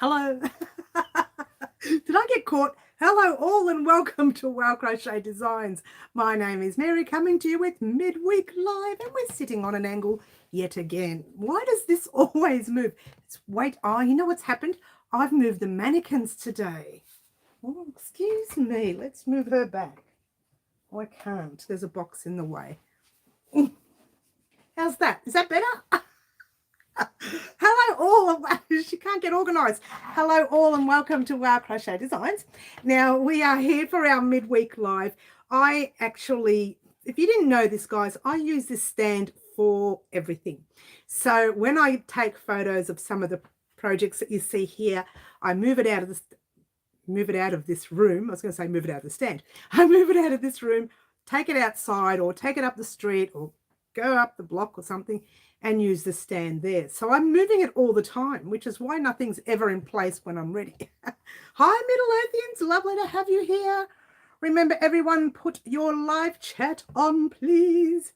Hello. Did I get caught? Hello all and welcome to Wow Crochet Designs. My name is Mary, coming to you with Midweek Live, and we're sitting on an angle yet again. Why does this always move? You know what's happened? I've moved the mannequins today. Oh, excuse me. Let's move her back. Oh, I can't. There's a box in the way. How's that? Is that better? Hello all, she can't get organised. Hello all and welcome to Wow Crochet Designs. Now we are here for our midweek live. I actually, if you didn't know this guys, I use this stand for everything. So when I take photos of some of the projects that you see here, I move it out of this room. I was going to say move it out of the stand. I move it out of this room, take it outside or take it up the street or go up the block or something and use the stand there. So I'm moving it all the time, which is why nothing's ever in place when I'm ready. Hi, Middle Earthians. Lovely to have you here. Remember, everyone, put your live chat on, please.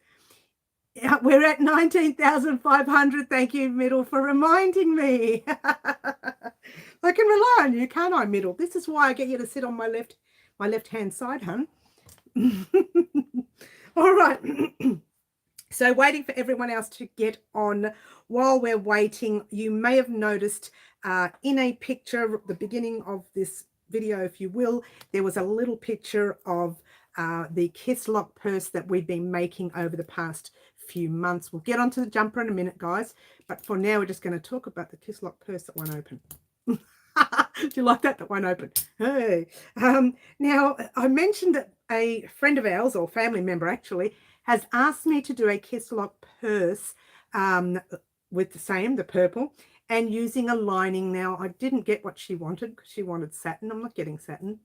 Yeah, we're at 19,500. Thank you, Middle, for reminding me. I can rely on you, can't I, Middle? This is why I get you to sit on my left-hand side, hun. All right. So waiting for everyone else to get on. While we're waiting, you may have noticed in a picture at the beginning of this video, if you will, there was a little picture of the Kiss Lock purse that we've been making over the past few months. We'll get onto the jumper in a minute, guys, but for now we're just going to talk about the Kiss Lock purse that won't open. Do you like that won't open? Hey. Now, I mentioned that a friend of ours, or family member actually, has asked me to do a Kiss Lock purse with the purple, and using a lining. Now, I didn't get what she wanted because she wanted satin. I'm not getting satin.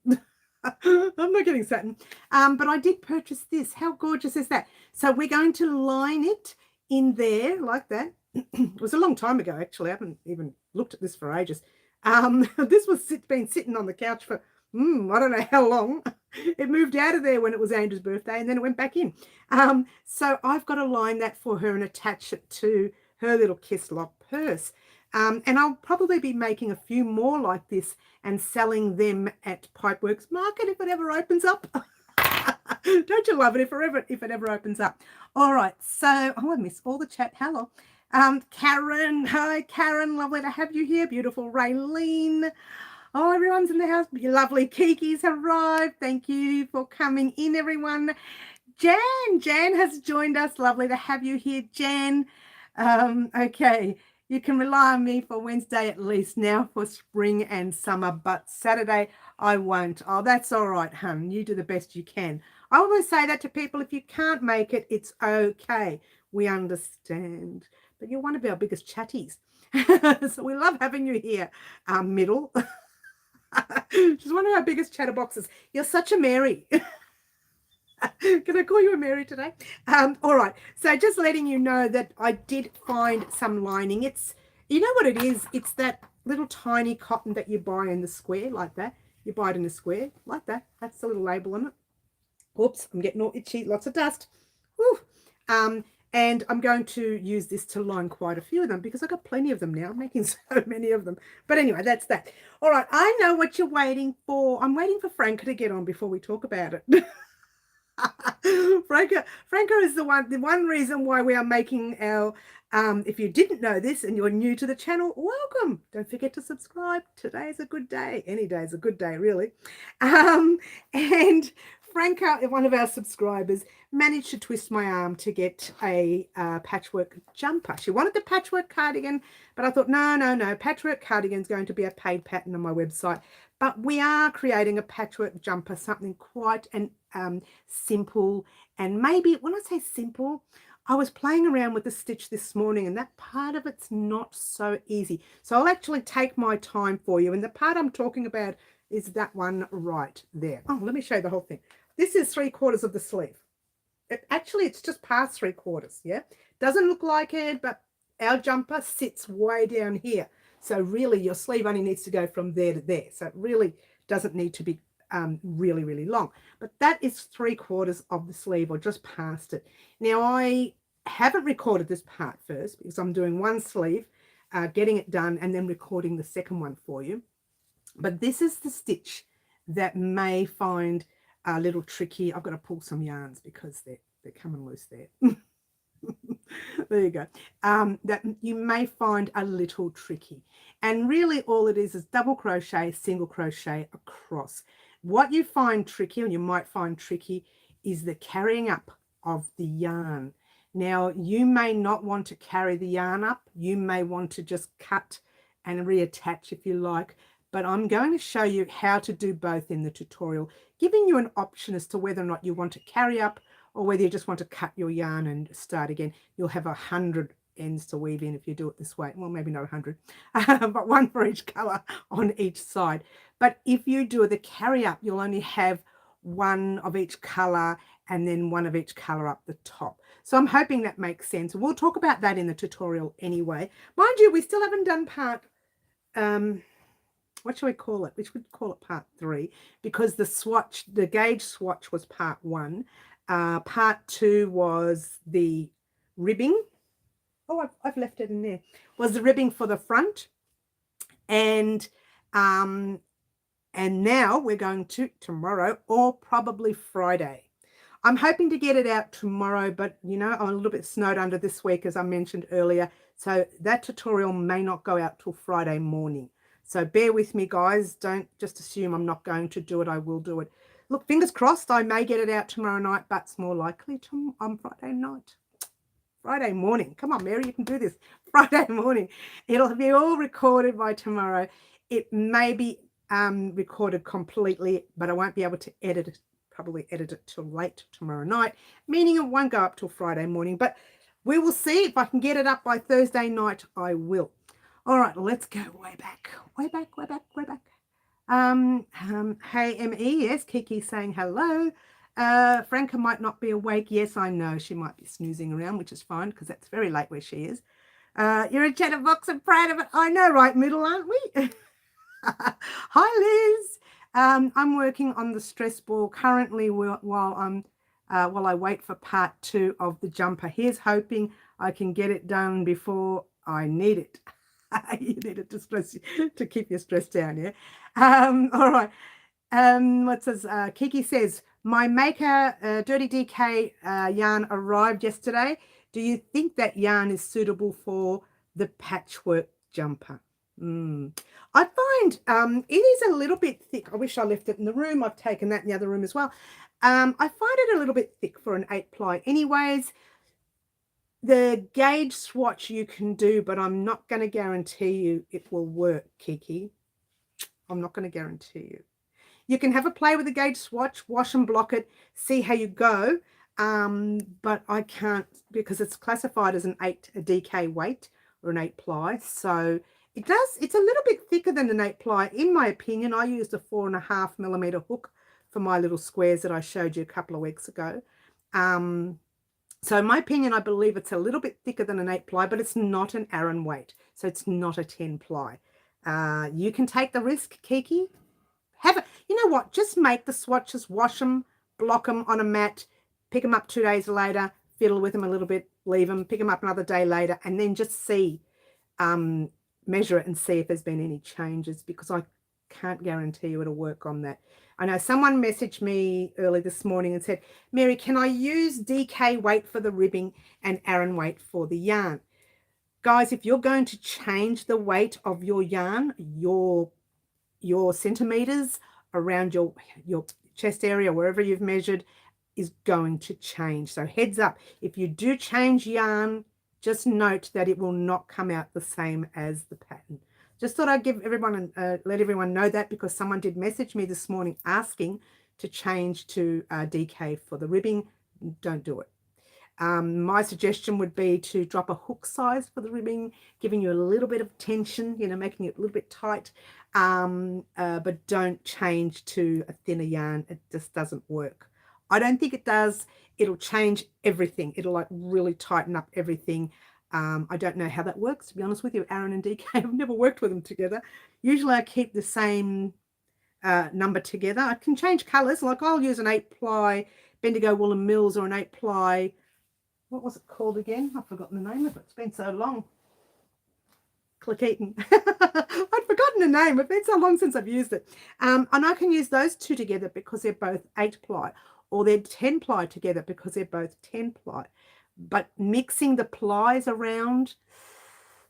I'm not getting satin. But I did purchase this. How gorgeous is that? So we're going to line it in there like that. It was a long time ago, actually. I haven't even looked at this for ages. This was been sitting on the couch for I don't know how long. It moved out of there when it was Andrew's birthday, and then it went back in. So I've got to line that for her and attach it to her little Kiss Lock purse. And I'll probably be making a few more like this and selling them at Pipeworks Market if it ever opens up. Don't you love it if it ever opens up? All right, so I miss all the chat. Hello. Karen, hi Karen, lovely to have you here. Beautiful Raylene. Oh, everyone's in the house. Your lovely Kiki's arrived. Thank you for coming in, everyone. Jan has joined us. Lovely to have you here, Jan. Okay, you can rely on me for Wednesday at least now for spring and summer, but Saturday I won't. Oh, that's all right, hun. You do the best you can. I always say that to people. If you can't make it, it's okay. We understand. But you're one of our biggest chatties. So we love having you here, Middle. She's one of our biggest chatterboxes. You're such a Mary. Can I call you a Mary today? All right. So just letting you know that I did find some lining. It's, you know what it is? It's that little tiny cotton that you buy in the square like that. You buy it in the square like that. That's the little label on it. Oops, I'm getting all itchy. Lots of dust. Whew. And I'm going to use this to line quite a few of them because I've got plenty of them now. I'm making so many of them. But anyway, that's that. All right, I know what you're waiting for. I'm waiting for Franca to get on before we talk about it. Franca is the one reason why we are making our, if you didn't know this and you're new to the channel, welcome. Don't forget to subscribe. Today's a good day. Any day is a good day, really. And Franca, one of our subscribers, managed to twist my arm to get a patchwork jumper. She wanted the patchwork cardigan, but I thought, no, patchwork cardigan is going to be a paid pattern on my website. But we are creating a patchwork jumper, something quite simple. And maybe, when I say simple, I was playing around with the stitch this morning, and that part of it's not so easy. So I'll actually take my time for you. And the part I'm talking about is that one right there. Oh, let me show you the whole thing. This is 3/4 of the sleeve. It's just past 3/4, yeah? Doesn't look like it, but our jumper sits way down here. So really your sleeve only needs to go from there to there. So it really doesn't need to be really, really long. But that is 3/4 of the sleeve, or just past it. Now I haven't recorded this part first because I'm doing one sleeve getting it done and then recording the second one for you. But this is the stitch that may find a little tricky. I've got to pull some yarns because they're coming loose there. There you go. That you may find a little tricky. And really all it is double crochet, single crochet across. What you find tricky, and you might find tricky, is the carrying up of the yarn. Now, you may not want to carry the yarn up. You may want to just cut and reattach if you like. But I'm going to show you how to do both in the tutorial, giving you an option as to whether or not you want to carry up or whether you just want to cut your yarn and start again. You'll have 100 ends to weave in if you do it this way. Well, maybe not 100, but one for each color on each side. But if you do the carry up, you'll only have one of each color and then one of each color up the top. So I'm hoping that makes sense. We'll talk about that in the tutorial anyway. Mind you, we still haven't done part, what should we call it? We should call it part 3 because the swatch, the gauge swatch was part 1. Part 2 was the ribbing. Oh, I've left it in there. Was the ribbing for the front. And now we're going to tomorrow or probably Friday. I'm hoping to get it out tomorrow, but you know, I'm a little bit snowed under this week, as I mentioned earlier. So that tutorial may not go out till Friday morning. So bear with me, guys. Don't just assume I'm not going to do it. I will do it. Look, fingers crossed, I may get it out tomorrow night, but it's more likely on Friday night. Friday morning. Come on, Mary, you can do this. Friday morning. It'll be all recorded by tomorrow. It may be recorded completely, but I won't be able to edit it, probably edit it till late tomorrow night, meaning it won't go up till Friday morning. But we will see. If I can get it up by Thursday night, I will. All right, let's go way back. Way back. Hey, ME, yes, Kiki saying hello. Franca might not be awake. Yes, I know. She might be snoozing around, which is fine because that's very late where she is. You're a chatterbox and proud of it. I know, right, middle, aren't we? Hi, Liz. I'm working on the stress ball currently while I wait for part 2 of the jumper. Here's hoping I can get it done before I need it. You need it to keep your stress down, yeah? All right. What says Kiki says, my Maker Dirty DK yarn arrived yesterday. Do you think that yarn is suitable for the patchwork jumper? I find it is a little bit thick. I wish I left it in the room. I've taken that in the other room as well. I find it a little bit thick for an 8-ply anyways. The gauge swatch you can do, but I'm not going to guarantee you it will work, Kiki. I'm not going to guarantee you. You can have a play with the gauge swatch, wash and block it, see how you go. But I can't, because it's classified as a DK weight or an 8-ply. So it's a little bit thicker than an 8-ply. In my opinion, I used a 4.5mm hook for my little squares that I showed you a couple of weeks ago. So in my opinion, I believe it's a little bit thicker than an 8-ply, but it's not an Aran weight. So it's not a 10-ply. You can take the risk, Kiki. You know what? Just make the swatches, wash them, block them on a mat, pick them up 2 days later, fiddle with them a little bit, leave them, pick them up another day later, and then just see, measure it and see if there's been any changes, because I can't guarantee you it'll work on that. I know someone messaged me early this morning and said, Mary, can I use DK weight for the ribbing and Aran weight for the yarn? Guys, if you're going to change the weight of your yarn, your centimeters around your chest area, wherever you've measured, is going to change. So heads up, if you do change yarn, just note that it will not come out the same as the pattern. Just thought I'd give everyone let everyone know that, because someone did message me this morning asking to change to DK for the ribbing. Don't do it. My suggestion would be to drop a hook size for the ribbing, giving you a little bit of tension, you know, making it a little bit tight, but don't change to a thinner yarn. It just doesn't work. I don't think it does. It'll change everything. It'll like really tighten up everything. I don't know how that works, to be honest with you. Aran and DK, I've never worked with them together. Usually I keep the same number together. I can change colors, like I'll use an 8-ply Bendigo Woolen Mills or an 8-ply, what was it called again? I've forgotten the name of it. It's been so long. Click-Eaton. I'd forgotten the name. It's been so long since I've used it. And I can use those two together because they're both 8-ply, or they're 10-ply together because they're both 10-ply. But mixing the plies around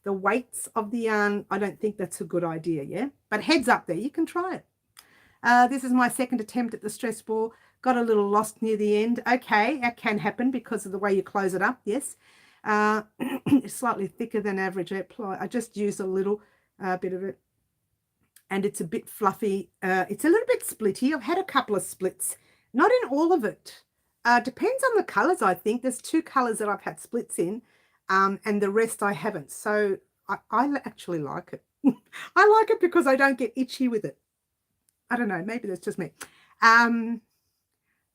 the weights of the yarn, I don't think that's a good idea, yeah? But heads up there, you can try it. This is my second attempt at the stress ball. Got a little lost near the end. Okay, that can happen because of the way you close it up, yes. It's slightly thicker than average 8-ply. I just used a little bit of it. And it's a bit fluffy. It's a little bit splitty. I've had a couple of splits. Not in all of it. Depends on the colours, I think. There's 2 colours that I've had splits in, and the rest I haven't. So I actually like it. I like it because I don't get itchy with it. I don't know. Maybe that's just me.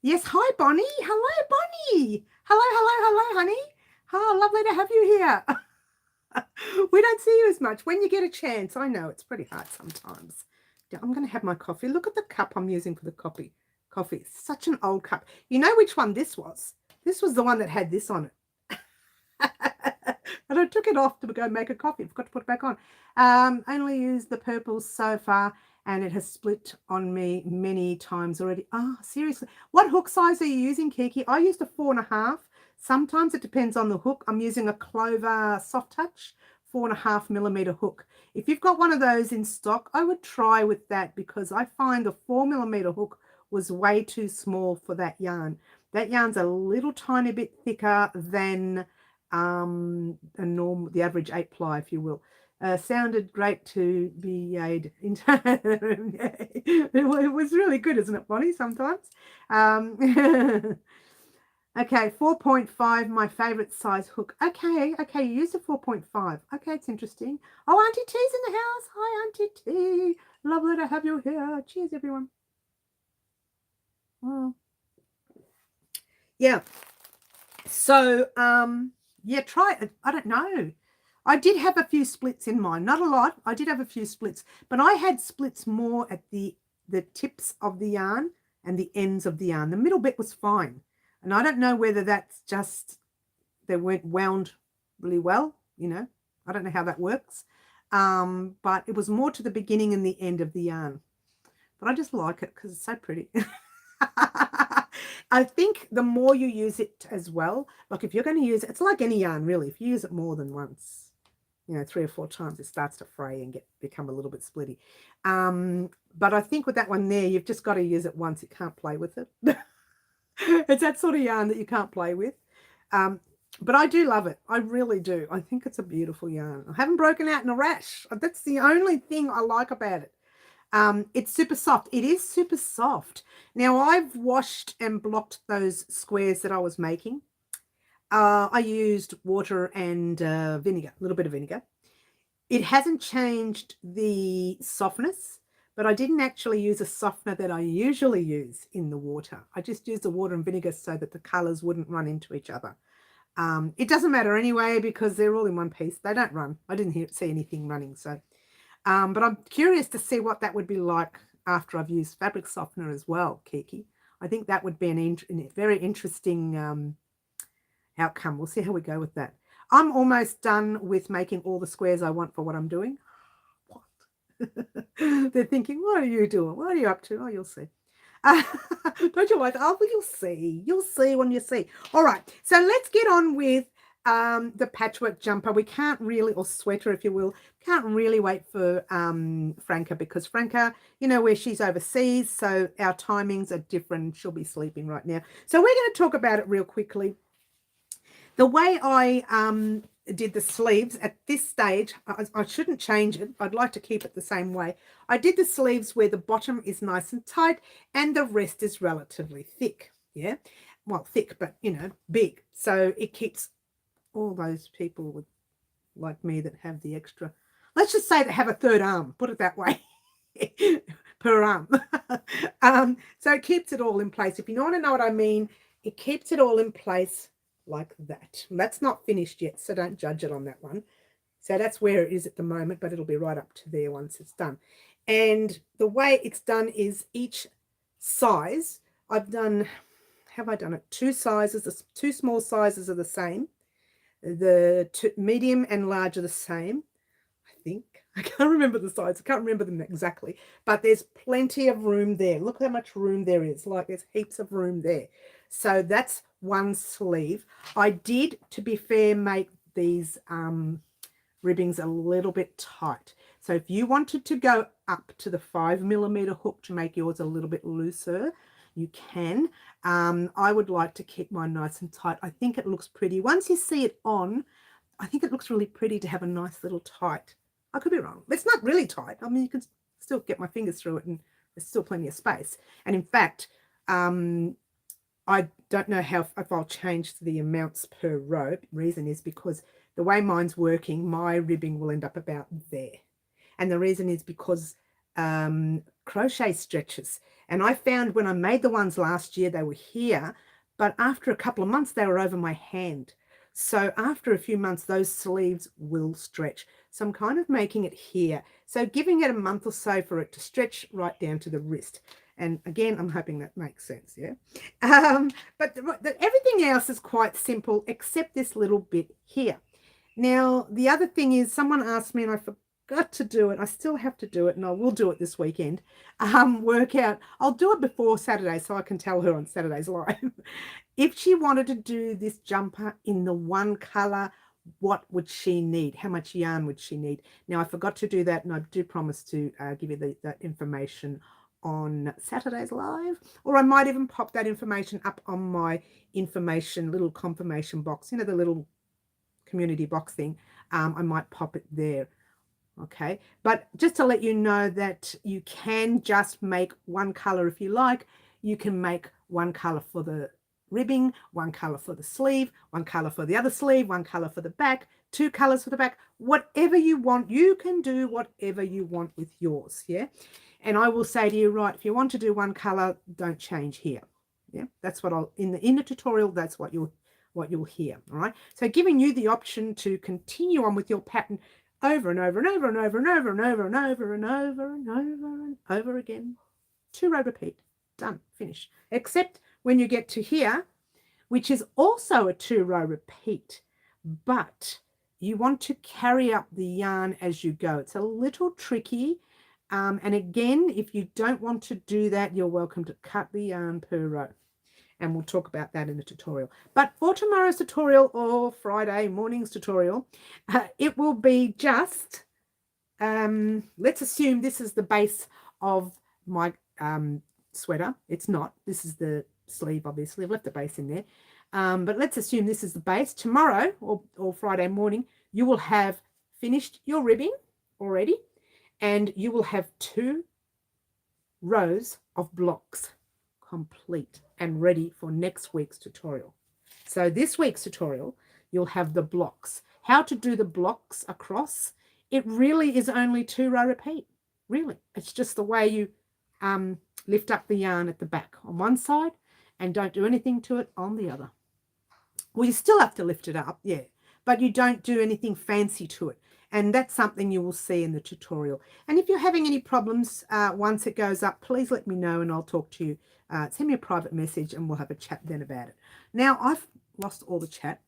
Yes, hi, Bonnie. Hello, Bonnie. Hello, honey. Oh, lovely to have you here. We don't see you as much when you get a chance. I know it's pretty hard sometimes. I'm going to have my coffee. Look at the cup I'm using for the coffee. Such an old cup. You know which one this was? This was the one that had this on it. And I took it off to go make a coffee. Forgot to put it back on. Only used the purple so far, and it has split on me many times already. Oh, seriously. What hook size are you using, Kiki? I used a 4.5. Sometimes it depends on the hook. I'm using a Clover Soft Touch 4.5mm hook. If you've got one of those in stock, I would try with that because I find the 4mm hook was way too small for that yarn. That yarn's a little tiny bit thicker than the average 8-ply, if you will. Sounded great to be it was really good, isn't it, Bonnie, sometimes? Okay, 4.5, my favorite size hook. Okay, you used a 4.5. Okay, it's interesting. Oh, Auntie T's in the house. Hi, Auntie T. Lovely to have you here. Cheers, everyone. Oh. Yeah. So, yeah, try it. I don't know. I did have a few splits in mine. Not a lot. I did have a few splits, but I had splits more at the tips of the yarn and the ends of the yarn. The middle bit was fine. And I don't know whether that's just they weren't wound really well, you know. I don't know how that works. But it was more to the beginning and the end of the yarn. But I just like it because it's so pretty. I think the more you use it as well, like if you're going to use it, it's like any yarn really. If you use it more than once, you know, 3 or 4 times, it starts to fray and become a little bit splitty. But I think with that one there, you've just got to use it once. You can't play with it. It's that sort of yarn that you can't play with. But I do love it. I really do. I think it's a beautiful yarn. I haven't broken out in a rash. That's the only thing I like about it. It's super soft. It is super soft. Now, I've washed and blocked those squares that I was making. I used water and vinegar, a little bit of vinegar. It hasn't changed the softness, but I didn't actually use a softener that I usually use in the water. I just used the water and vinegar so that the colors wouldn't run into each other. It doesn't matter anyway because they're all in one piece. They don't run. I didn't see anything running. So, but I'm curious to see what that would be like after I've used fabric softener as well, Kiki. I think that would be a very interesting outcome. We'll see how we go with that. I'm almost done with making all the squares I want for what I'm doing. They're thinking, what are you doing? What are you up to? Oh, you'll see. Don't you like that? Oh, well, you'll see. You'll see when you see. All right. So let's get on with the patchwork jumper. We can't really, or sweater, if you will, can't really wait for Franca because Franca, you know, where she's overseas. So our timings are different. She'll be sleeping right now. So we're going to talk about it real quickly. The way I did the sleeves at this stage, I shouldn't change it. I'd like to keep it the same way. I did the sleeves where the bottom is nice and tight and the rest is relatively thick. Yeah, well, thick, but, you know, big. So it keeps all those people like me that have the extra, let's just say that have a third arm, put it that way, per arm. So it keeps it all in place. If you want to know what I mean, it keeps it all in place like that. And that's not finished yet, so don't judge it on that one. So that's where it is at the moment, but it'll be right up to there once it's done. And the way it's done is each size, have I done it? 2 sizes, 2 small sizes are the same. The medium and large are the same. I think. I can't remember the size. I can't remember them exactly, but there's plenty of room there. Look how much room there is. Like there's heaps of room there. So that's one sleeve. I did, to be fair, make these ribbings a little bit tight. So if you wanted to go up to the 5mm hook to make yours a little bit looser, you can. I would like to keep mine nice and tight. I think it looks pretty. Once you see it on, I think it looks really pretty to have a nice little tight. I could be wrong. It's not really tight. I mean, you can still get my fingers through it and there's still plenty of space. And in fact, I don't know if I'll change the amounts per row. Reason is because the way mine's working, my ribbing will end up about there. And the reason is because crochet stretches. And I found when I made the ones last year, they were here, but after a couple of months, they were over my hand. So after a few months, those sleeves will stretch. So I'm kind of making it here. So giving it a month or so for it to stretch right down to the wrist. And again, I'm hoping that makes sense, yeah? But everything else is quite simple, except this little bit here. Now, the other thing is someone asked me, and I forgot to do it. I still have to do it, and I will do it this weekend. Workout. I'll do it before Saturday so I can tell her on Saturday's live. If she wanted to do this jumper in the one color, what would she need? How much yarn would she need? Now, I forgot to do that, and I do promise to give you that information on Saturday's live, or I might even pop that information up on my little confirmation box, you know, the little community box thing. I might pop it there. Okay, but just to let you know that you can just make one color if you like. You can make one color for the ribbing, one color for the sleeve, one color for the other sleeve, one color for the back, two colors for the back, whatever you want. You can do whatever you want with yours, yeah? And I will say to you, right, if you want to do one color, don't change here. Yeah, that's what I'll in the tutorial, that's what you'll hear. All right, so giving you the option to continue on with your pattern over and over and over and over and over and over and over and over and over and over again. 2-row repeat. Done. Finish. Except when you get to here, which is also a 2-row repeat, but you want to carry up the yarn as you go. It's a little tricky. And again, if you don't want to do that, you're welcome to cut the yarn per row. And we'll talk about that in the tutorial. But for tomorrow's tutorial or Friday morning's tutorial, it will be just, let's assume this is the base of my sweater. It's not. This is the sleeve, obviously. I've left the base in there. But let's assume this is the base. Tomorrow or Friday morning, you will have finished your ribbing already, and you will have 2 rows of blocks complete and ready for next week's tutorial. So this week's tutorial, you'll have the blocks. How to do the blocks across. It really is only 2-row repeat. Really. It's just the way you lift up the yarn at the back on one side and don't do anything to it on the other. Well, you still have to lift it up, yeah, but you don't do anything fancy to it. And that's something you will see in the tutorial. And if you're having any problems once it goes up, please let me know and I'll talk to you. Send me a private message and we'll have a chat then about it. Now, I've lost all the chat.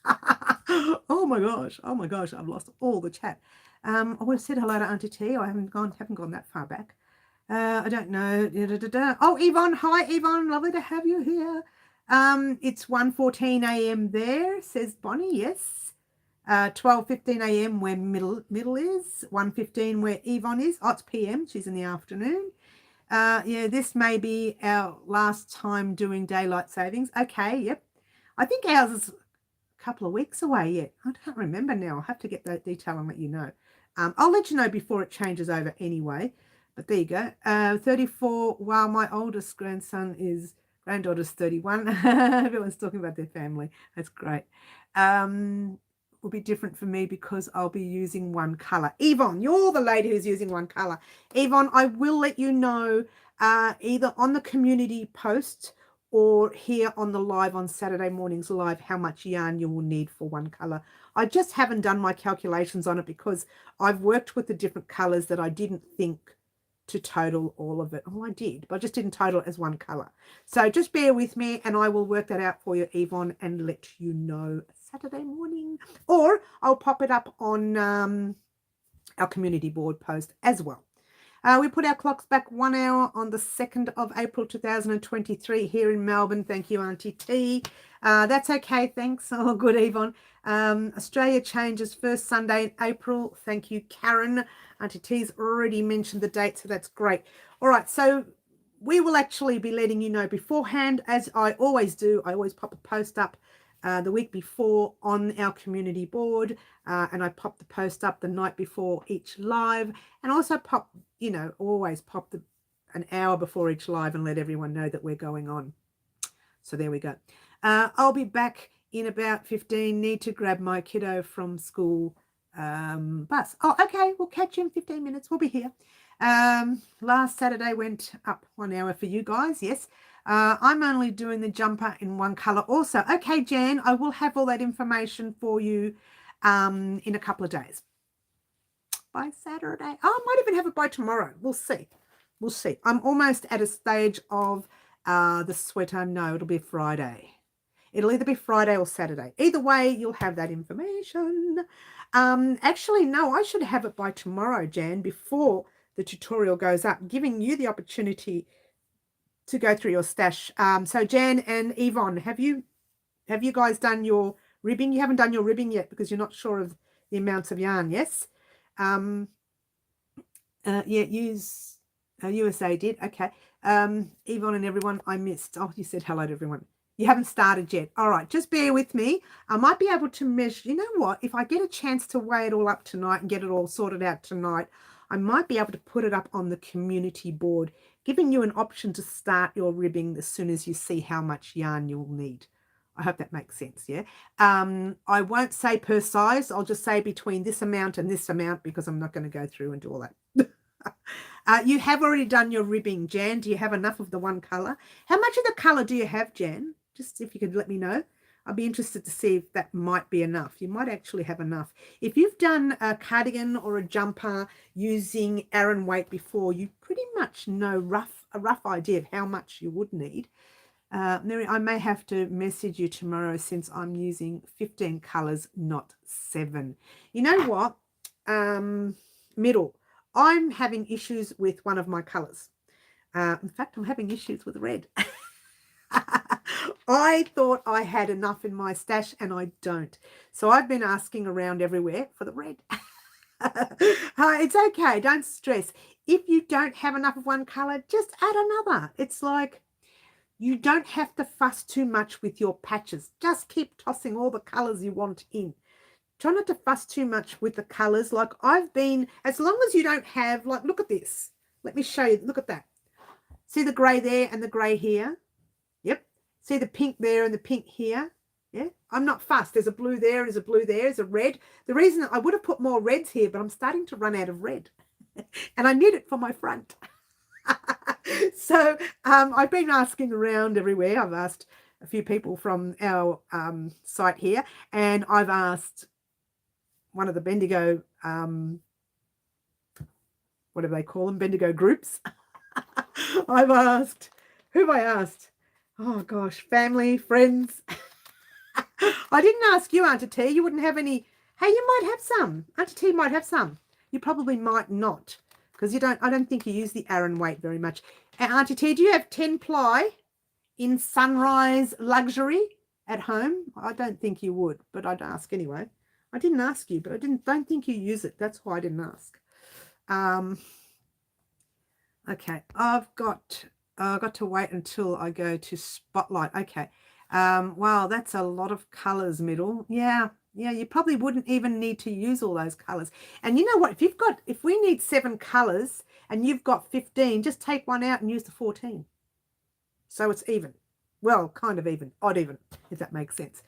Oh my gosh, I've lost all the chat. I would have said hello to Auntie T. I haven't gone that far back. I don't know. Oh, Yvonne. Hi, Yvonne. Lovely to have you here. It's 1:14 a.m. there, says Bonnie. Yes. 12:15 a.m. where middle is. 1:15 where Yvonne is. Oh, it's p.m. She's in the afternoon. Yeah, this may be our last time doing daylight savings. Okay, yep. I think ours is a couple of weeks away yet. I don't remember now. I'll have to get that detail and let you know. I'll let you know before it changes over anyway. But there you go. 34. Wow, my oldest granddaughter's 31. Everyone's talking about their family. That's great. Will be different for me because I'll be using one color. Yvonne, you're the lady who's using one color. Yvonne, I will let you know either on the community post or here on the live on Saturday morning's live how much yarn you will need for one color. I just haven't done my calculations on it because I've worked with the different colors that I didn't think to total all of it. Oh, I did, but I just didn't total it as one color. So just bear with me and I will work that out for you, Yvonne, and let you know Saturday morning. Or I'll pop it up on our community board post as well. We put our clocks back 1 hour on the 2nd of April 2023 here in Melbourne. Thank you, Auntie T. That's okay, thanks. Oh, good, Yvonne. Australia changes first Sunday in April. Thank you, Karen. Auntie T's already mentioned the date, so that's great. All right, so we will actually be letting you know beforehand, as I always do. I always pop a post up the week before on our community board, and I pop the post up the night before each live, and also pop, you know, always pop an hour before each live and let everyone know that we're going on. So there we go. I'll be back in about 15. Need to grab my kiddo from school bus. Oh, okay, we'll catch you in 15 minutes. We'll be here. Last Saturday went up 1 hour for you guys. Yes. I'm only doing the jumper in one color also. Okay, Jan, I will have all that information for you in a couple of days. By Saturday. Oh, I might even have it by tomorrow. We'll see. We'll see. I'm almost at a stage of the sweater. No, it'll be Friday. It'll either be Friday or Saturday. Either way, you'll have that information. Actually, no, I should have it by tomorrow, Jan, before the tutorial goes up, giving you the opportunity to go through your stash. So Jan and Yvonne, have you guys done your ribbing? You haven't done your ribbing yet because you're not sure of the amounts of yarn, yes? Yeah, USA did. Okay. Yvonne and everyone, I missed. Oh, you said hello to everyone. You haven't started yet. All right, just bear with me. I might be able to measure. You know what? If I get a chance to weigh it all up tonight and get it all sorted out tonight, I might be able to put it up on the community board, giving you an option to start your ribbing as soon as you see how much yarn you'll need. I hope that makes sense, yeah? I won't say per size. I'll just say between this amount and this amount because I'm not going to go through and do all that. You have already done your ribbing, Jan. Do you have enough of the one colour? How much of the colour do you have, Jan? Just if you could let me know. I'd be interested to see if that might be enough. You might actually have enough. If you've done a cardigan or a jumper using Aran weight before, you pretty much know a rough idea of how much you would need. Mary, I may have to message you tomorrow since I'm using 15 colours, not 7. You know what? Middle. I'm having issues with one of my colours. In fact, I'm having issues with red. I thought I had enough in my stash and I don't. So I've been asking around everywhere for the red. It's okay. Don't stress. If you don't have enough of one colour, just add another. It's like you don't have to fuss too much with your patches. Just keep tossing all the colours you want in. Try not to fuss too much with the colours. Like I've been, as long as you don't have, like, look at this. Let me show you. Look at that. See the grey there and the grey here? Yep. See the pink there and the pink here? Yeah. I'm not fussed. There's a blue there, there's a blue there, there's a red. The reason I would have put more reds here, but I'm starting to run out of red. And I need it for my front. So I've been asking around everywhere. I've asked a few people from our site here, and I've asked one of the Bendigo, what do they call them? Bendigo groups. I've asked, who have I asked? Oh gosh, family, friends. I didn't ask you, Auntie T. You wouldn't have any. Hey, you might have some. Auntie T might have some. You probably might not, because you don't. I don't think you use the Aran weight very much. Auntie T, do you have 10 ply in Sunrise Luxury at home? I don't think you would, but I'd ask anyway. I didn't ask you, but I don't think you use it. That's why I didn't ask. Okay, I've got to wait until I go to Spotlight. Okay. Wow, that's a lot of colors, Middle. Yeah, you probably wouldn't even need to use all those colors. And you know what? If we need 7 colors and you've got 15, just take one out and use the 14. So it's even. Well, kind of even, odd even, if that makes sense.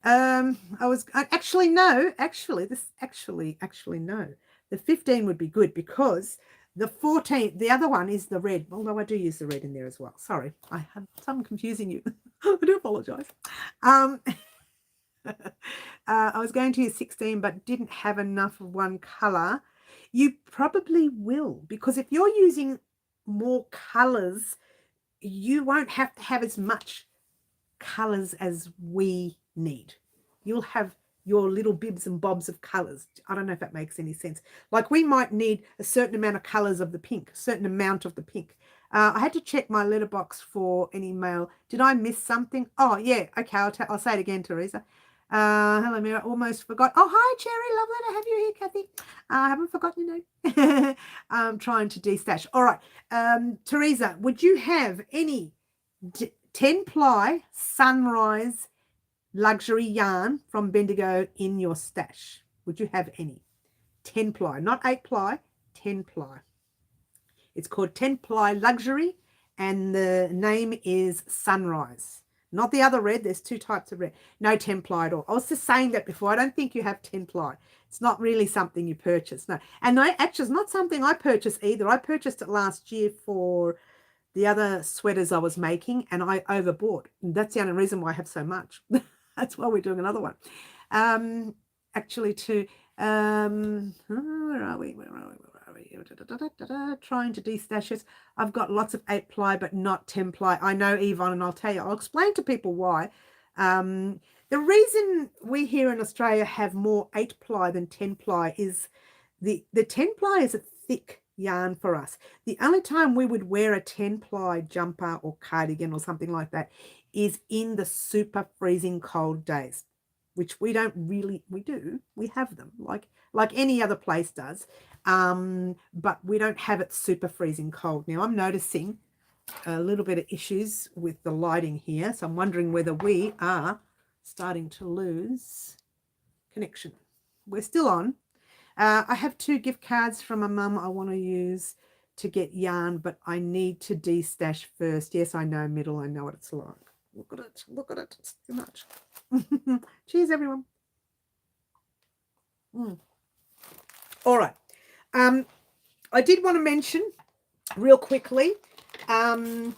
No. The 15 would be good because the 14, the other one is the red, although I do use the red in there as well. Sorry, I'm confusing you. I do apologize. I was going to use 16 but didn't have enough of one color. You probably will, because if you're using more colors, you won't have to have as much colors as we need. You'll have your little bibs and bobs of colors. I don't know if that makes any sense. Like we might need a certain amount of colors of the pink, a certain amount of the pink. I had to check my letterbox for any mail. Did I miss something? Oh, yeah. Okay, I'll say it again, Teresa. Hello, Mira. Almost forgot. Oh, hi, Cherry. Lovely to have you here, Kathy. I haven't forgotten your name. I'm trying to de-stash. All right. Teresa, would you have any 10-ply sunrise luxury yarn from Bendigo in your stash? Would you have any? 10-ply, not 8-ply, 10-ply. It's called 10-ply luxury, and the name is Sunrise. Not the other red. There's two types of red. No 10-ply at all. I was just saying that before. I don't think you have 10-ply. It's not really something you purchase. No. And no, actually, it's not something I purchased either. I purchased it last year for the other sweaters I was making, and I overbought. And that's the only reason why I have so much. That's why we're doing another one. Actually, where are we? Trying to de-stash this. I've got lots of 8-ply, but not 10-ply. I know, Yvonne, and I'll tell you. I'll explain to people why. The reason we here in Australia have more 8-ply than 10-ply is the 10-ply is a thick yarn for us. The only time we would wear a 10-ply jumper or cardigan or something like that is in the super freezing cold days, which we don't really, we have them like any other place does, but we don't have it super freezing cold. Now I'm noticing a little bit of issues with the lighting here, so I'm wondering whether we are starting to lose connection. We're still on. I have 2 gift cards from a mum I want to use to get yarn, but I need to de-stash first. Yes, I know, middle. I know what it's like. Look at it. Look at it. It's too much. Cheers, everyone. All right. I did want to mention real quickly, I'm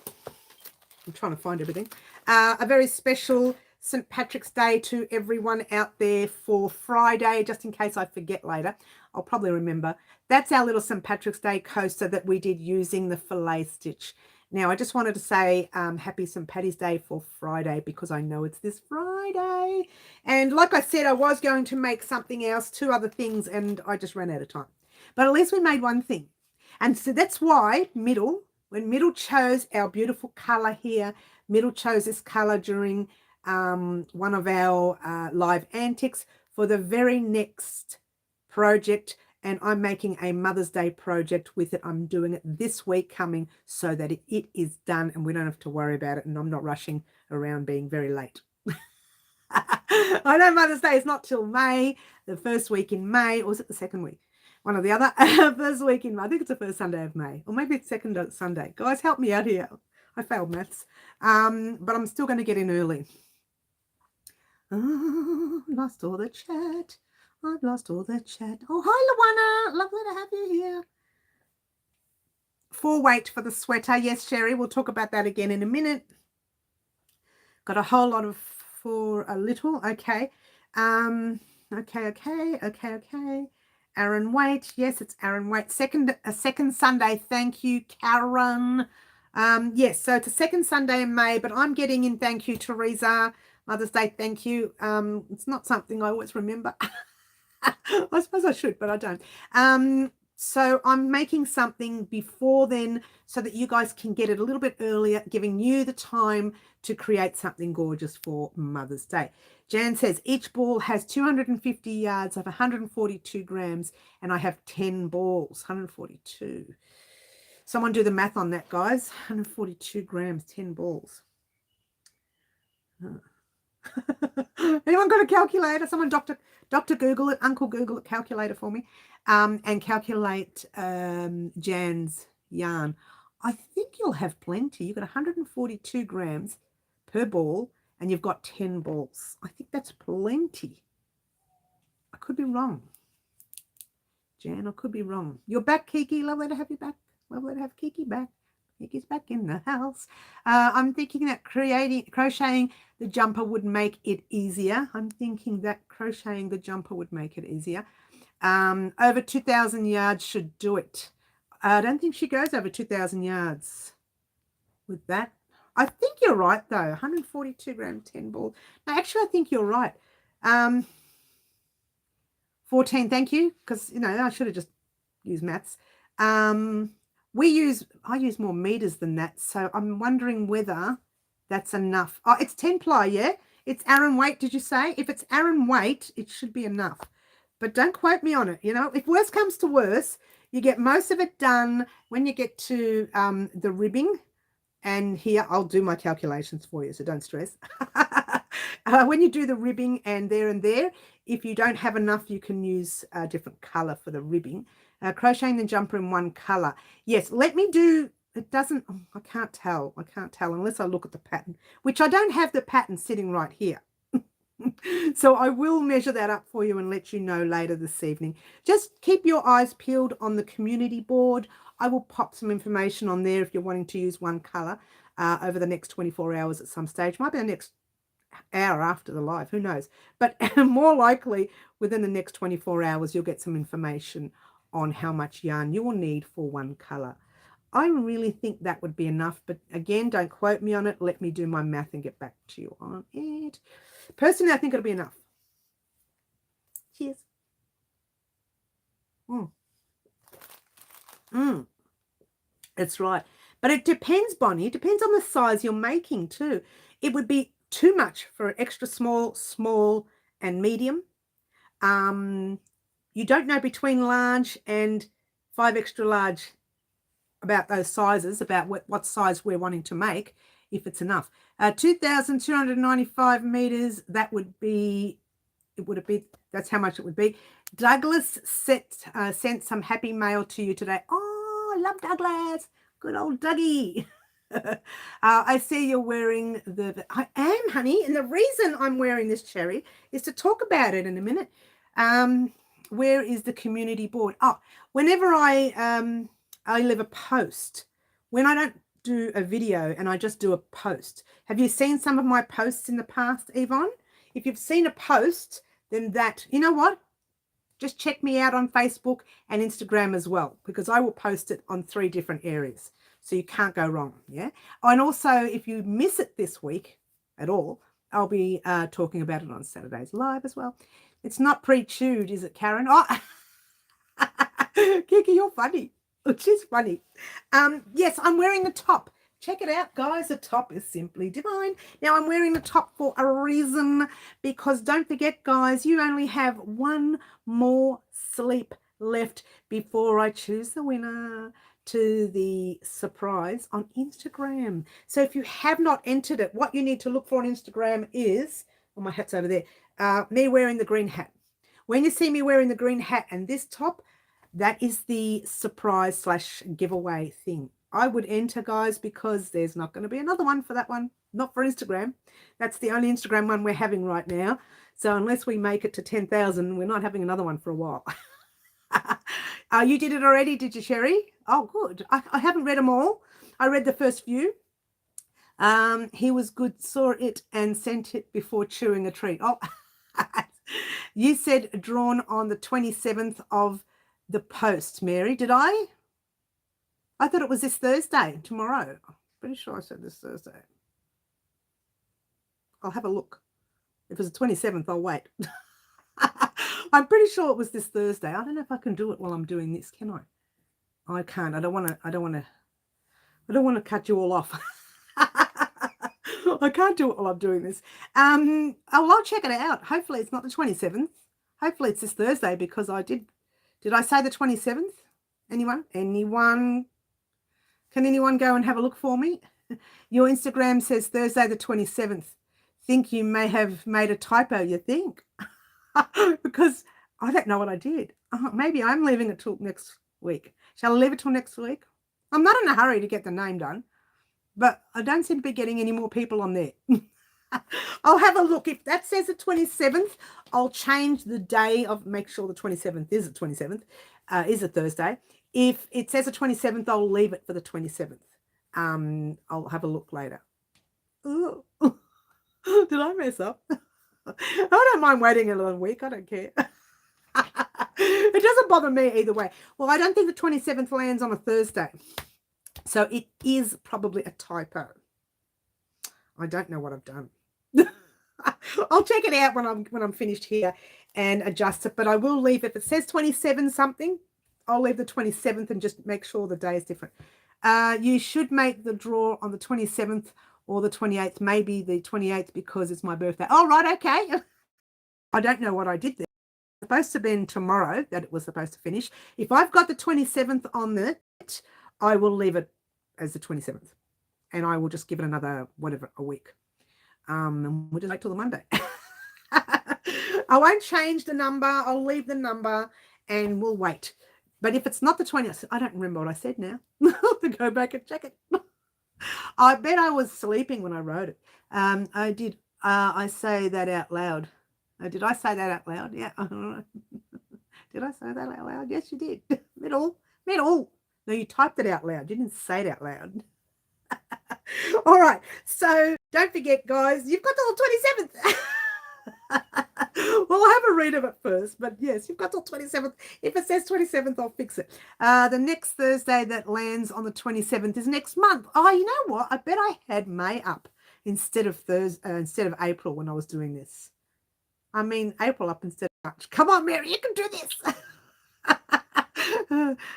trying to find everything, a very special St. Patrick's Day to everyone out there for Friday, just in case I forget later. I'll probably remember. That's our little St. Patrick's Day coaster that we did using the fillet stitch. Now, I just wanted to say happy St. Paddy's Day for Friday, because I know it's this Friday. And like I said, I was going to make something else, 2 other things, and I just ran out of time. But at least we made one thing. And so that's why when Middle chose our beautiful color here, Middle chose this color during one of our live antics for the very next project, and I'm making a Mother's Day project with it. I'm doing it this week coming so that it is done and we don't have to worry about it, and I'm not rushing around being very late. I know Mother's Day is not till May, the first week in May, or was it the second week? One or the other. First week in May. I think it's the first Sunday of May, or maybe it's second Sunday. Guys, help me out here. I failed maths, but I'm still going to get in early. Oh, lost all the chat. I've lost all the chat. Oh, hi, Luana. Lovely to have you here. 4 weight for the sweater. Yes, Sherry, we'll talk about that again in a minute. Got a whole lot of for a little. Okay. Okay. Aaron Waite. Yes, it's Aaron Waite. A second Sunday. Thank you, Karen. Yes, so it's a second Sunday in May, but I'm getting in. Thank you, Teresa. Mother's Day, thank you. It's not something I always remember. I suppose I should, but I don't. So I'm making something before then so that you guys can get it a little bit earlier, giving you the time to create something gorgeous for Mother's Day. Jan says each ball has 250 yards of 142 grams, and I have 10 balls, 142. Someone do the math on that, guys. 142 grams, 10 balls. Anyone got a calculator? Someone, Dr. Google it, Uncle Google it, calculator for me, and calculate Jan's yarn. I think you'll have plenty. You've got 142 grams per ball, and you've got 10 balls. I think that's plenty. I could be wrong. Jan, I could be wrong. You're back, Kiki. Lovely to have you back. Lovely to have Kiki back. Kiki's back in the house. I'm thinking that crocheting the jumper would make it easier. I'm thinking that crocheting the jumper would make it easier. Over 2,000 yards should do it. I don't think she goes over 2,000 yards with that. I think you're right, though. 142 gram, 10 balls. No, actually, I think you're right. 14, thank you, because, you know, I should have just used maths. I use more meters than that, so I'm wondering whether that's enough. Oh, it's 10 ply, yeah? It's Aran weight, did you say? If it's Aran weight, it should be enough. But don't quote me on it, you know. If worse comes to worse, you get most of it done when you get to the ribbing. And here, I'll do my calculations for you, so don't stress. When you do the ribbing and there, if you don't have enough, you can use a different color for the ribbing. Crocheting the jumper in one color. Yes, let me do, it doesn't, oh, I can't tell unless I look at the pattern, which I don't have the pattern sitting right here. So I will measure that up for you and let you know later this evening. Just keep your eyes peeled on the community board. I will pop some information on there if you're wanting to use one color over the next 24 hours at some stage. Might be the next hour after the live, who knows, but more likely within the next 24 hours you'll get some information on how much yarn you will need for one color. I really think that would be enough, but again, don't quote me on it. Let me do my math and get back to you on it. Personally, I think it'll be enough. Cheers. It's right, but it depends, Bonnie. It depends on the size you're making too. It would be too much for extra small, small, and medium. You don't know between large and 5 extra large about those sizes, about what size we're wanting to make, if it's enough. 2,295 meters, that would be, that's how much it would be. Douglas sent some happy mail to you today. Oh, I love Douglas. Good old Dougie. I see you're wearing I am, honey, and the reason I'm wearing this, Cherry, is to talk about it in a minute. Where is the community board? Oh, whenever I leave a post, when I don't do a video and I just do a post. Have you seen some of my posts in the past, Yvonne? If you've seen a post, then that, you know what? Just check me out on Facebook and Instagram as well, because I will post it on 3 different areas. So you can't go wrong, yeah? And also, if you miss it this week at all, I'll be talking about it on Saturdays live as well. It's not pre-chewed, is it, Karen? Oh, Kiki, you're funny. She's funny. Yes, I'm wearing the top. Check it out, guys. The top is simply divine. Now, I'm wearing the top for a reason, because don't forget, guys, you only have one more sleep left before I choose the winner to the surprise on Instagram. So if you have not entered it, what you need to look for on Instagram is, oh, my hat's over there, me wearing the green hat. When you see me wearing the green hat and this top, that is the surprise / giveaway thing. I would enter, guys, because there's not going to be another one for that one. Not for Instagram. That's the only Instagram one we're having right now. So unless we make it to 10,000, we're not having another one for a while. You did it already, did you, Sherry? Oh, good. I haven't read them all. I read the first few. He was good, saw it and sent it before chewing a treat. Oh, you said drawn on the 27th of the post, Mary. Did I? I thought it was this Thursday, tomorrow. Pretty sure I said this Thursday. I'll have a look. If it's the 27th, I'll wait. I'm pretty sure it was this Thursday. I don't know if I can do it while I'm doing this, can I? I can't. I don't want to cut you all off. I can't do it while I'm doing this. I'll check it out. Hopefully it's not the 27th. Hopefully it's this Thursday, because I did I say the 27th? Anyone? Can anyone go and have a look for me? Your Instagram says Thursday the 27th. Think you may have made a typo, you think? Because I don't know what I did. Maybe I'm leaving it till next week. Shall I leave it till next week? I'm not in a hurry to get the name done, but I don't seem to be getting any more people on there. I'll have a look. If that says the 27th, I'll change the day of, make sure the 27th is the 27th, is a Thursday. If it says the 27th, I'll leave it for the 27th. I'll have a look later. Ooh. Did I mess up? I don't mind waiting another week. I don't care. It doesn't bother me either way. Well, I don't think the 27th lands on a Thursday. So it is probably a typo. I don't know what I've done. I'll check it out when I'm finished here and adjust it. But I will leave, if it says 27 something, I'll leave the 27th and just make sure the day is different. You should make the draw on the 27th or the 28th, maybe the 28th because it's my birthday. Oh, right, okay. I don't know what I did there. It's supposed to be tomorrow that it was supposed to finish. If I've got the 27th on it, I will leave it as the 27th. And I will just give it another, whatever, a week. And we'll just wait till the Monday. I won't change the number. I'll leave the number and we'll wait. But if it's not the 20th, I don't remember what I said now. I'll have to go back and check it. I bet I was sleeping when I wrote it. I did. I say that out loud. Did I say that out loud? Yeah. I don't know. Did I say that out loud? Yes, you did. Middle. No, you typed it out loud. You didn't say it out loud. All right. So don't forget, guys, you've got till 27th. Well, I'll have a read of it first, but yes, you've got till 27th. If it says 27th, I'll fix it. The next Thursday that lands on the 27th is next month. Oh, you know what? I bet I had May up instead of April when I was doing this. I mean, April up instead of March. Come on, Mary, you can do this.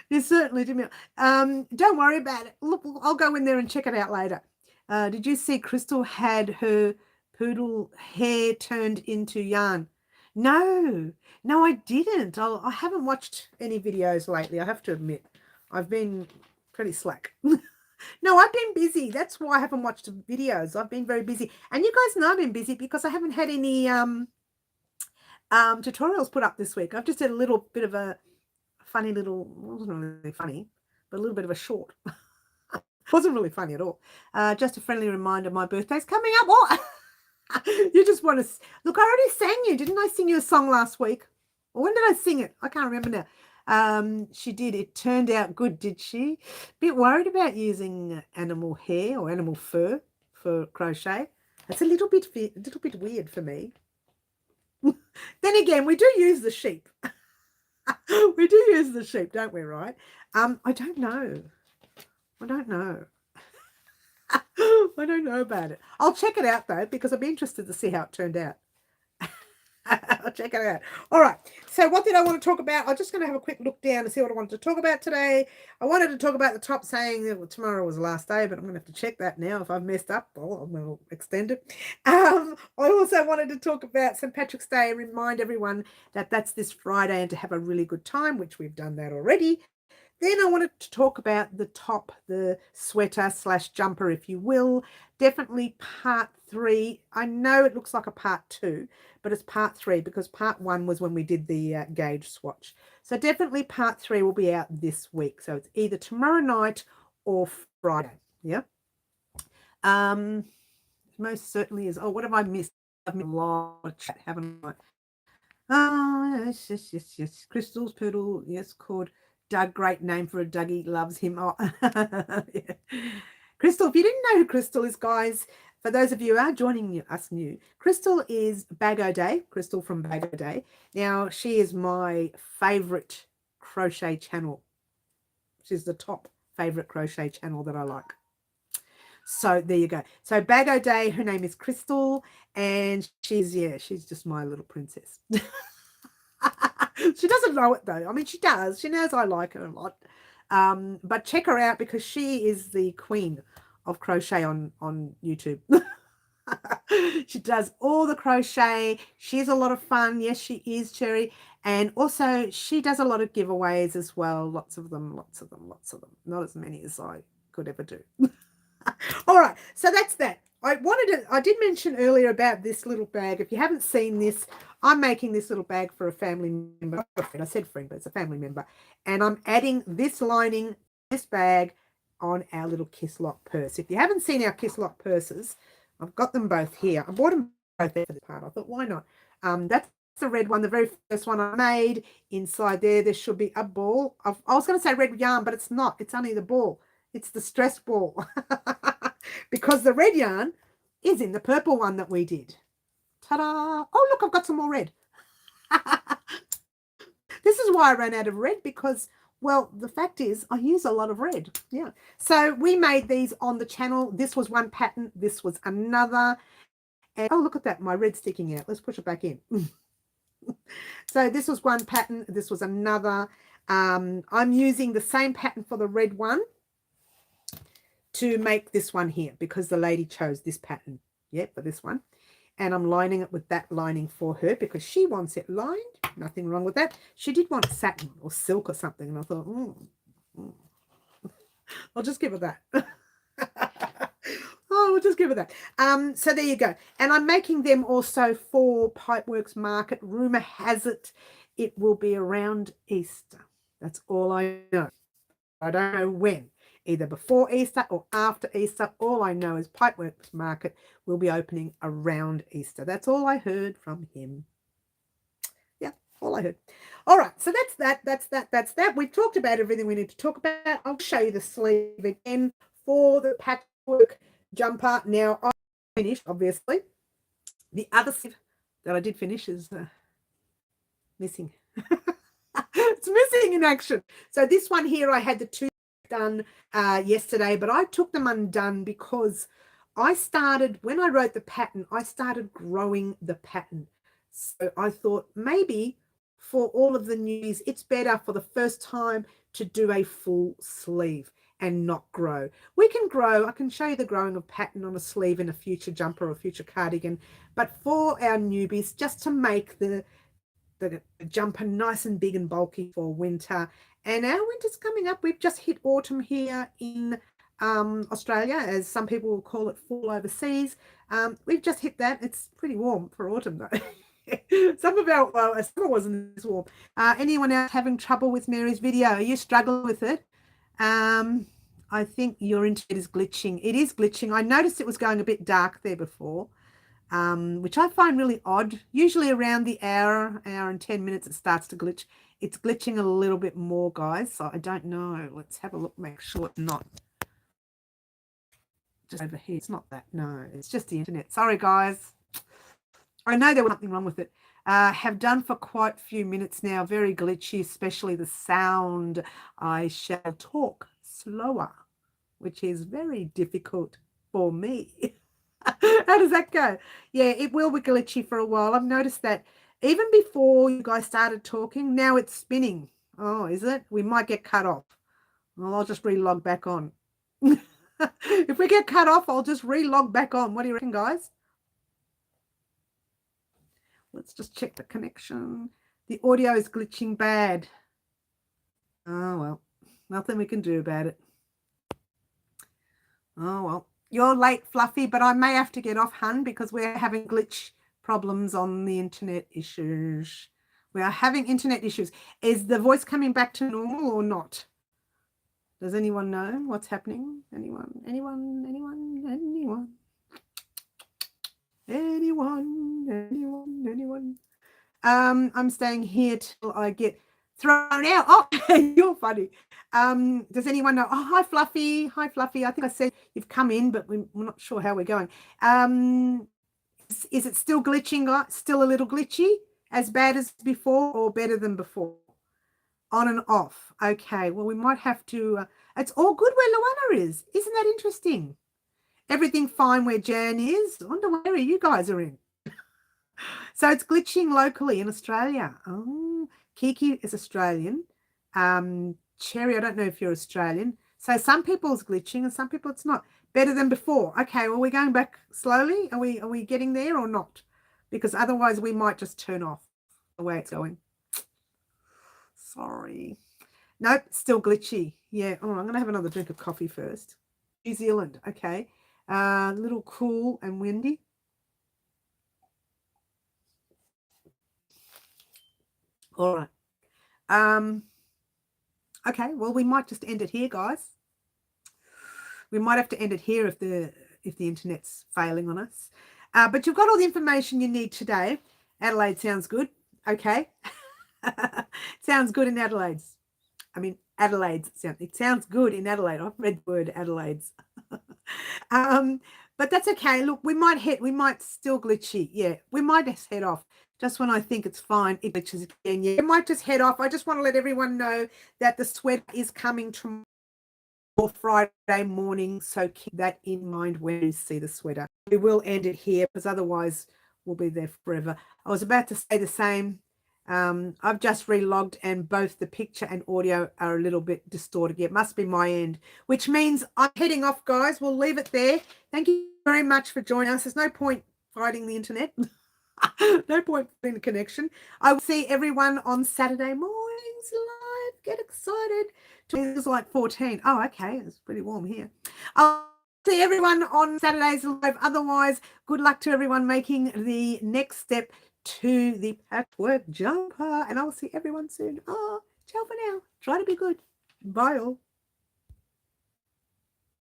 You certainly did. Don't worry about it. Look, I'll go in there and check it out later. Did you see Crystal had her poodle hair turned into yarn? No, I didn't. I haven't watched any videos lately, I have to admit. I've been pretty slack. No, I've been busy. That's why I haven't watched videos. I've been very busy. And you guys know I've been busy because I haven't had any tutorials put up this week. I've just had a little bit of a funny little, well, it wasn't really funny, but a little bit of a short. Wasn't really funny at all. Just a friendly reminder, my birthday's coming up. What? You just want to look. I already sang you. Didn't I sing you a song last week? Or when did I sing it? I can't remember now. She did. It turned out good, did she? Bit worried about using animal hair or animal fur for crochet. It's a little bit weird for me. Then again, we do use the sheep. We do use the sheep, don't we? Right? I don't know. I don't know about it. I'll check it out though, because I'd be interested to see how it turned out. I'll check it out. All right. So what did I want to talk about? I'm just going to have a quick look down to see what I wanted to talk about today. I wanted to talk about the top saying that tomorrow was the last day, but I'm going to have to check that now. If I've messed up, well, I'm going to extend it. I also wanted to talk about St. Patrick's Day and remind everyone that that's this Friday and to have a really good time, which we've done that already. Then I wanted to talk about the top, the sweater / jumper, if you will. Definitely part 3. I know it looks like a part 2, but it's part 3 because part 1 was when we did the Guage swatch. So definitely part 3 will be out this week. So it's either tomorrow night or Friday. Yeah. Most certainly is. Oh, what have I missed? I've missed a lot of chat, haven't I? Oh, yes. Crystal's poodle, yes, called Doug, great name for a Dougie, loves him. Oh, yeah. Crystal, if you didn't know who Crystal is, guys, for those of you who are joining us new, Crystal is Bago Day, Crystal from Bago Day. Now, she is my favorite crochet channel. She's the top favorite crochet channel that I like. So there you go. So Bago Day, her name is Crystal, and she's just my little princess. She doesn't know it though. I mean, she does. She knows I like her a lot. But check her out because she is the queen of crochet on YouTube. She does all the crochet. She's a lot of fun. Yes, she is, Cherry. And also she does a lot of giveaways as well. Lots of them. Not as many as I could ever do. All right. So that's that. I did mention earlier about this little bag. If you haven't seen this, I'm making this little bag for a family member. Not a friend, I said friend, but it's a family member. And I'm adding this lining, this bag, on our little Kiss Lock purse. If you haven't seen our Kiss Lock purses, I've got them both here. I bought them both there for this part. I thought, why not? That's the red one, the very first one I made. Inside there should be a ball. I was going to say red yarn, but it's not. It's only the ball. It's the stress ball. Because the red yarn is in the purple one that we did. Ta-da! Oh, look, I've got some more red. This is why I ran out of red because, well, the fact is I use a lot of red. Yeah. So we made these on the channel. This was one pattern. This was another. And, oh, look at that, my red sticking out. Let's push it back in. So this was one pattern. This was another. I'm using the same pattern for the red one to make this one here because the lady chose this pattern, yeah, for this one. And I'm lining it with that lining for her because she wants it lined. Nothing wrong with that. She did want satin or silk or something, and I thought, I'll just give her that. Oh, we'll just give her that. So there you go. And I'm making them also for Pipeworks Market. Rumour has it will be around Easter. That's all I know. I don't know when. Either before Easter or after Easter. All I know is Pipeworks Market will be opening around Easter. That's all I heard from him. Yeah, all I heard. All right, so that's that. We've talked about everything we need to talk about. I'll show you the sleeve again for the patchwork jumper. Now, I finished, obviously. The other sleeve that I did finish is missing. It's missing in action. So this one here, I had the two done yesterday, but I took them undone because I started, when I wrote the pattern, I started growing the pattern. So I thought maybe for all of the newbies, it's better for the first time to do a full sleeve and not grow. We can grow. I can show you the growing of pattern on a sleeve in a future jumper or a future cardigan, but for our newbies, just to make the jumper nice and big and bulky for winter. And our winter's coming up. We've just hit autumn here in Australia, as some people will call it fall overseas. We've just hit that. It's pretty warm for autumn though. Some of our, well, summer wasn't as warm. Anyone else having trouble with Mary's video? Are you struggling with it? I think your internet is glitching. It is glitching. I noticed it was going a bit dark there before. Which I find really odd. Usually around the hour and 10 minutes, it starts to glitch. It's glitching a little bit more, guys. So I don't know. Let's have a look, make sure it's not just over here. It's not that. No, it's just the internet. Sorry, guys. I know there was nothing wrong with it. Have done for quite a few minutes now. Very glitchy, especially the sound. I shall talk slower, which is very difficult for me. How does that go? Yeah, it will be glitchy for a while. I've noticed that even before you guys started talking, now it's spinning. Oh, is it? We might get cut off. Well, I'll just re-log back on. If we get cut off, I'll just re-log back on. What do you reckon, guys? Let's just check the connection. The audio is glitching bad. Oh, well, nothing we can do about it. Oh, well. You're late, Fluffy, but I may have to get off, hun, because we're having glitch problems on the internet issues. We are having internet issues. Is the voice coming back to normal or not? Does anyone know what's happening? Anyone? Anyone? Anyone? Anyone? Anyone? Anyone? Anyone? I'm staying here till I get thrown out. Oh, you're funny. Does anyone know? Oh, hi, Fluffy. Hi, Fluffy. I think I said you've come in, but we're not sure how we're going. Is it still glitching? Still a little glitchy? As bad as before or better than before? On and off. Okay. Well, we might have to. It's all good where Luana is. Isn't that interesting? Everything fine where Jan is. I wonder where you guys are in. So it's glitching locally in Australia. Oh, Kiki is Australian. Cherry, I don't know if you're Australian. So some people's glitching and some people it's not. Better than before. Okay, well, we're going back slowly. Are we getting there or not? Because otherwise we might just turn off the way it's going. Sorry. Nope, still glitchy. Yeah. Oh, I'm going to have another drink of coffee first. New Zealand. Okay. A little cool and windy. All right. Okay, well, we might just end it here, guys. We might have to end it here if the internet's failing on us. But you've got all the information you need today. Adelaide sounds good. Okay. Sounds good in Adelaide's. I mean, Adelaide's. It sounds good in Adelaide. I've read the word Adelaide's. But that's okay. Look, we might still glitchy. Yeah, we might just head off. Just when I think it's fine, it glitches again. Yeah, it might just head off. I just want to let everyone know that the sweater is coming tomorrow. or Friday morning. So keep that in mind when you see the sweater. We will end it here because otherwise we'll be there forever. I was about to say the same. I've just relogged and both the picture and audio are a little bit distorted. It must be my end, which means I'm heading off, guys. We'll leave it there. Thank you very much for joining us. There's no point fighting the internet. No point in the connection. I will see everyone on Saturday mornings live. Get excited. It's like 14. Oh, okay. It's pretty warm here. I'll see everyone on Saturdays live. Otherwise, good luck to everyone making the next step to the patchwork jumper. And I'll see everyone soon. Oh, ciao for now. Try to be good. Bye all.